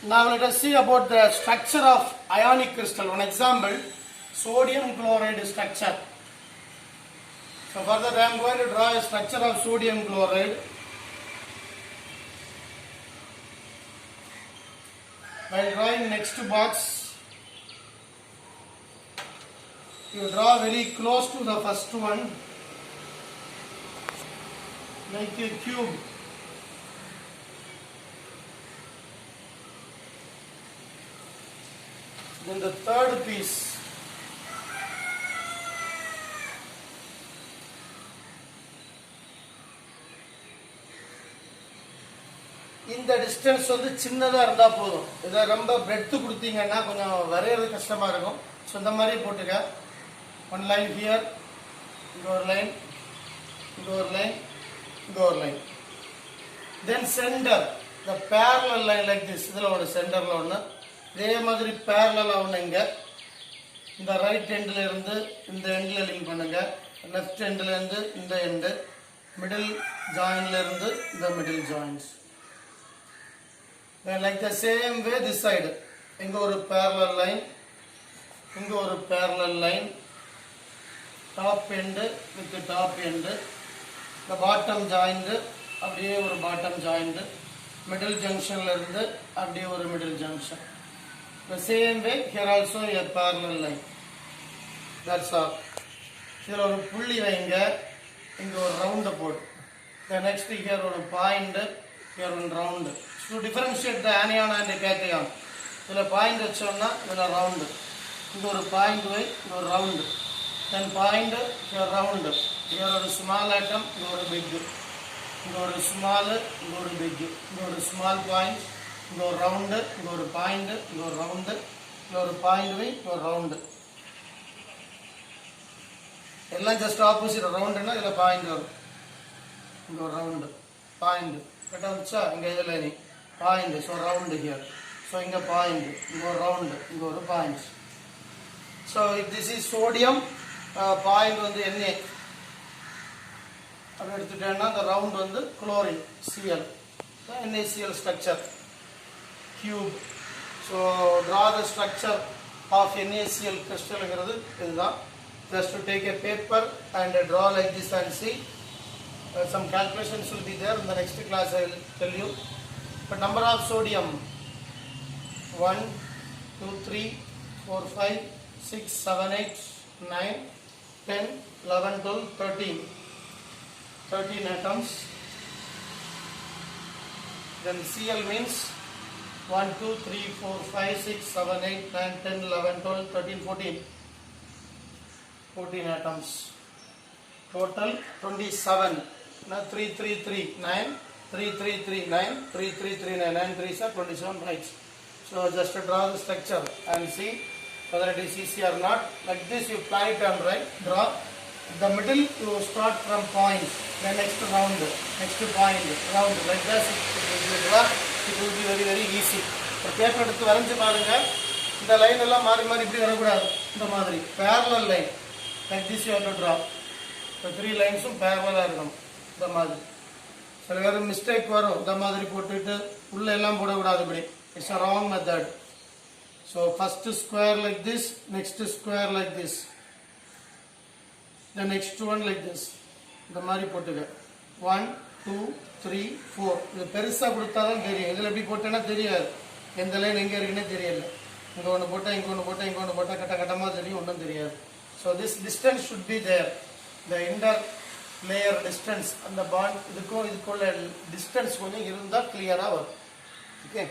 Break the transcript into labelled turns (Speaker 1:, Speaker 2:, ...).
Speaker 1: Now let us see about the structure of ionic crystal. One example, sodium chloride structure. So for that I am going to draw a structure of sodium chloride. While drawing next box, you draw very close to the first one, like a cube. Then the third piece, இந்த distance வந்து சின்னதா இருந்தா போதும். இத ரொம்ப breadth கொடுத்தீங்கன்னா கொஞ்சம் வரையறது கஷ்டமா இருக்கும். சோ இந்த மாதிரி போட்டுக்க. one line here, இங்க ஒரு லைன், இங்க ஒரு லைன், இங்க ஒரு line. Then center, the parallel line like this. இதுல ஒரு சென்டர்ல ஒண்ணு. இதே மாதிரி parallel ஒண்ணு இங்க. இந்த ரைட் எண்ட்ல இருந்து இந்த எண்ட்ல லிங்க் பண்ணுங்க. லெஃப்ட் எண்ட்ல இருந்து இந்த எண்ட், மிடில் ஜாயின்ல இருந்து இந்த middle joins. Then like the same way this side, இங்க ஒரு parallel line, இங்க ஒரு parallel line, top end with the top end, the bottom joined, அப்படியே ஒரு bottom joined, middle junctionல இருந்து அப்படியே ஒரு middle junction. The same way here also a parallel line. That's all. இதுல ஒரு புள்ளி வைங்க, இங்க ஒரு round போடு. The next here ஒரு point, here one round. To differentiate the anion and the cation, இதுல பாயிண்ட் வச்சோம்னா இதுல ரவுண்ட், இங்க ஒரு பாயிண்ட் வை, இங்க ஒரு round, then point here round, here ஒரு ஸ்மால் ஆட்டம், இங்க ஒரு பிக், இங்க ஒரு ஸ்மால், இங்க ஒரு பிக், இங்க ஒரு ஸ்மால் பாயிண்ட், இங்க ஒரு ரவுண்ட், இங்க ஒரு பாயிண்ட், இங்க ஒரு ரவுண்ட், இங்க ஒரு பாயிண்ட் வை, இங்க ஒரு ரவுண்ட். எல்லாம் ஜஸ்ட் ஆப்போசிட். ரவுண்ட்னா இதுல பாயிண்ட் வரும், இங்க ஒரு ரவுண்ட், பாயிண்ட் கரெக்டா வந்துச்சா? இங்க இதுல நீ point, so round here, so இங்க பாயிண்ட், இங்க ஒரு ரவுண்ட், இங்க ஒரு point. So if this is sodium, point வந்து Na அப்படி எடுத்துட்டேன்னா இந்த ரவுண்ட் வந்து chlorine Cl, NaCl structure cube. So draw the structure of NaCl கிறிஸ்டல்ங்கிறது இதுதான். Just to take a paper and draw like this and see. Some calculations will be there in the next class. I will tell you. But number of sodium 1, 2, 3, 4, 5, 6, 7, 8, 9, 10, 11, 12, 13 atoms. Then Cl means 1, 2, 3, 4, 5, 6, 7, 8, 9, 10, 11, 12, 13, 14 atoms. Total 27. Now 3, 3, 3, 9, 3, 3, 3, 9, 3, 3, 3, 9, 9, 3 is 27 right. So just draw the structure and see whether it is easy or not. Like this you plan it and write, draw. The middle you start from point, then next round, next point, round. Like this it will be very very easy. ஒரு paper எடுத்து வரைஞ்சு பாருங்க. இந்த line எல்லாம் மாறி மாறி இப்படி வரக்கூடாது. இந்த மாதிரி parallel line. Like this you have to draw. The 3 lines parallel இருக்கணும். இந்த மாதிரி சில பேர் மிஸ்டேக் வரும். இந்த மாதிரி போட்டுட்டு உள்ள எல்லாம் போடக்கூடாது. இப்படி it's a wrong method. So first square like this, next square like this, the next one like this. இந்த மாதிரி போட்டுக்க. 1, 2, 3, 4. இது பெருசா கொடுத்தாதான் தெரியும். இதுல எப்படி போட்டேன்னா தெரியாது. எந்த லைன் எங்க இருக்குன்னே தெரியல. இங்க ஒன்று போட்டா இங்க ஒன்று போட்டா இங்க ஒன்று போட்டா கட்ட கட்டமா தெரியும், ஒன்றும் தெரியாது. So this distance should be there. The inner layer distance and the bond இதுக்குள்ள distance கொஞ்சம் இருந்தா clear-ஆ வரும். Okay.